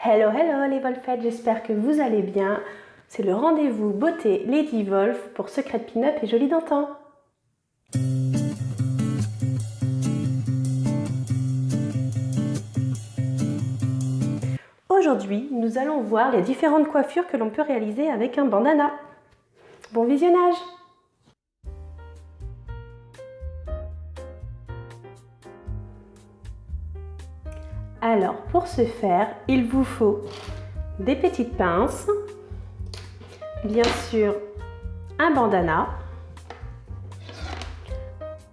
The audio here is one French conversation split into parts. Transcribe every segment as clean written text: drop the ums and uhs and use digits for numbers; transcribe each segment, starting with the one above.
Hello, hello les Wolfettes, j'espère que vous allez bien. C'est le rendez-vous beauté Lady Wolf pour Secret Pin-Up et Joli d'antan. Aujourd'hui, nous allons voir les différentes coiffures que l'on peut réaliser avec un bandana. Bon visionnage! Alors, pour ce faire, il vous faut des petites pinces, bien sûr un bandana,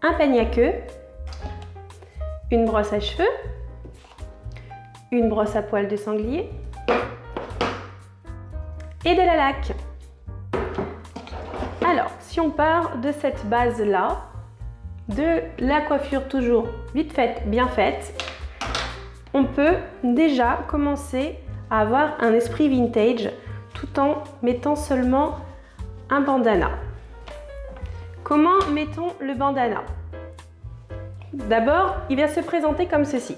un peigne à queue, une brosse à cheveux, une brosse à poils de sanglier et de la laque. Alors, si on part de cette base-là, de la coiffure toujours vite faite, bien faite, on peut déjà commencer à avoir un esprit vintage tout en mettant seulement un bandana. Comment mettons le bandana? D'abord, il va se présenter comme ceci.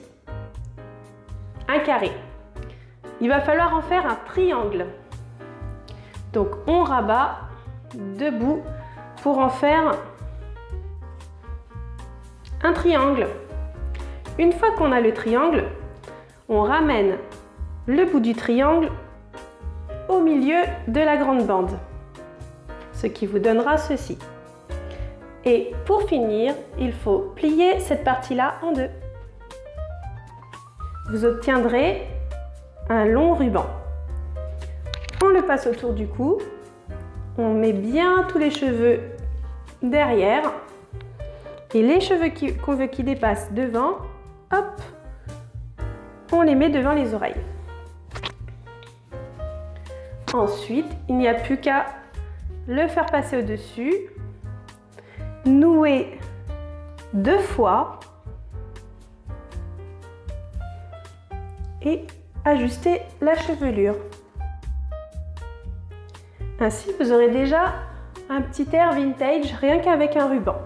Un carré. Il va falloir en faire un triangle. Donc on rabat deux bouts pour en faire un triangle. Une fois qu'on a le triangle, on ramène le bout du triangle au milieu de la grande bande, ce qui vous donnera ceci. Et pour finir, il faut plier cette partie-là en deux. Vous obtiendrez un long ruban. On le passe autour du cou, on met bien tous les cheveux derrière et les cheveux qu'on veut qui dépassent devant, hop, on les met devant les oreilles. Ensuite, il n'y a plus qu'à le faire passer au-dessus, nouer deux fois et ajuster la chevelure. Ainsi, vous aurez déjà un petit air vintage rien qu'avec un ruban.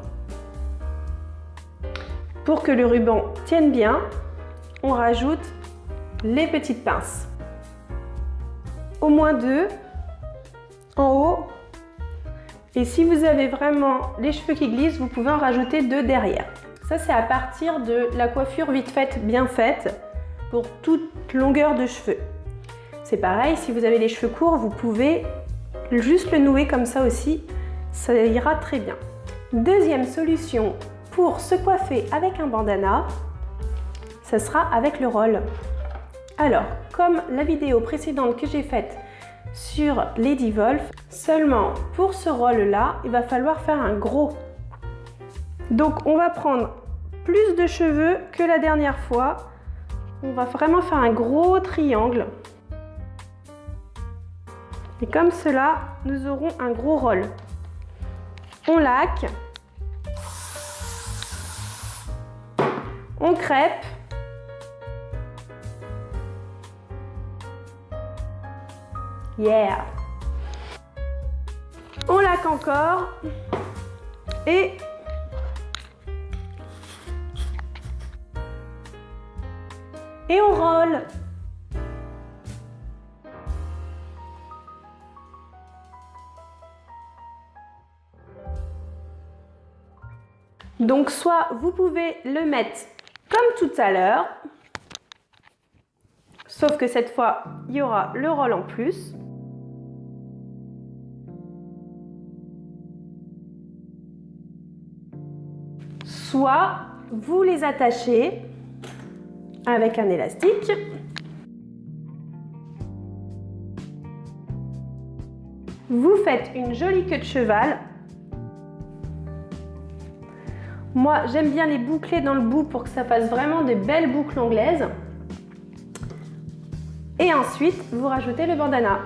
Pour que le ruban tienne bien, on rajoute les petites pinces. Au moins deux en haut. Et si vous avez vraiment les cheveux qui glissent, vous pouvez en rajouter deux derrière. Ça, c'est à partir de la coiffure vite faite, bien faite, pour toute longueur de cheveux. C'est pareil, si vous avez les cheveux courts, vous pouvez juste le nouer comme ça aussi, ça ira très bien. Deuxième solution pour se coiffer avec un bandana, ça sera avec le roll. Alors, comme la vidéo précédente que j'ai faite sur Lady Wolf, seulement pour ce roll-là, il va falloir faire un gros. Donc, on va prendre plus de cheveux que la dernière fois. On va vraiment faire un gros triangle. Et comme cela, nous aurons un gros roll. On laque. On crêpe. Yeah! On laque encore. Et on roule. Donc soit vous pouvez le mettre comme tout à l'heure, sauf que cette fois il y aura le roll en plus. Soit vous les attachez avec un élastique. Vous faites une jolie queue de cheval. Moi, j'aime bien les boucler dans le bout pour que ça fasse vraiment de belles boucles anglaises. Et ensuite, vous rajoutez le bandana.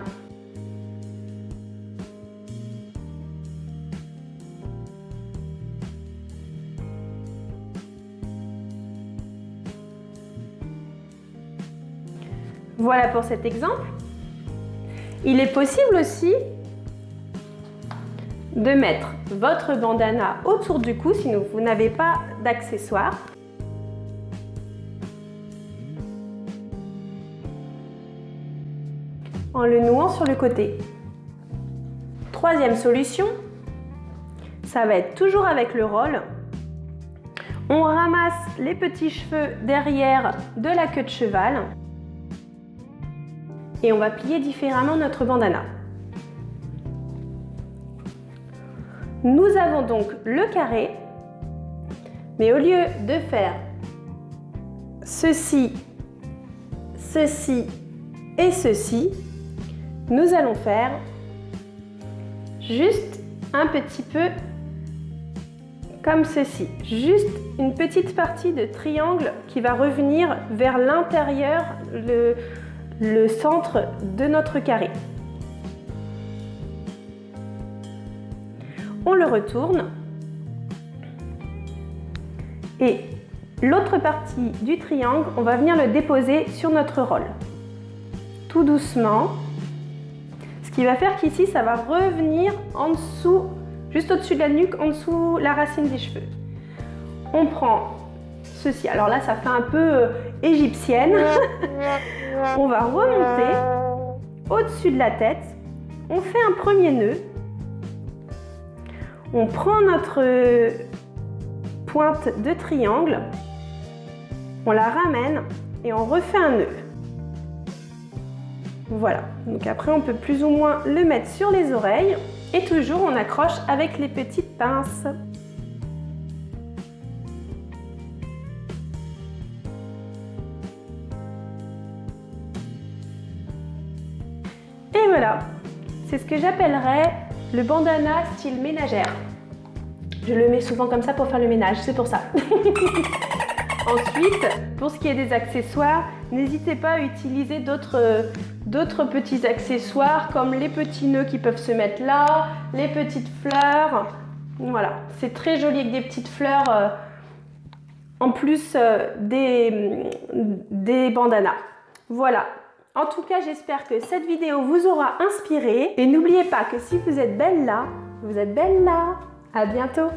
Voilà pour cet exemple. Il est possible aussi de mettre votre bandana autour du cou si vous n'avez pas d'accessoires. en le nouant sur le côté. Troisième solution, ça va être toujours avec le roll. On ramasse les petits cheveux derrière de la queue de cheval et on va plier différemment notre bandana. Nous avons donc le carré, mais au lieu de faire ceci, ceci et ceci, nous allons faire juste un petit peu comme ceci, juste une petite partie de triangle qui va revenir vers l'intérieur, le centre de notre carré. On le retourne et l'autre partie du triangle, on va venir le déposer sur notre roll. Tout doucement, ce qui va faire qu'ici, ça va revenir en dessous, juste au-dessus de la nuque, en dessous la racine des cheveux. On prend ceci, alors là ça fait un peu égyptienne. On va remonter au-dessus de la tête, on fait un premier nœud, on prend notre pointe de triangle, on la ramène et on refait un nœud. Voilà, donc après on peut plus ou moins le mettre sur les oreilles et toujours on accroche avec les petites pinces. Et voilà, c'est ce que j'appellerais le bandana style ménagère. Je le mets souvent comme ça pour faire le ménage, c'est pour ça. Ensuite, pour ce qui est des accessoires, n'hésitez pas à utiliser d'autres petits accessoires comme les petits nœuds qui peuvent se mettre là, les petites fleurs. Voilà, c'est très joli avec des petites fleurs en plus des bandanas. Voilà. En tout cas, j'espère que cette vidéo vous aura inspiré. Et n'oubliez pas que si vous êtes belle là, vous êtes belle là. À bientôt!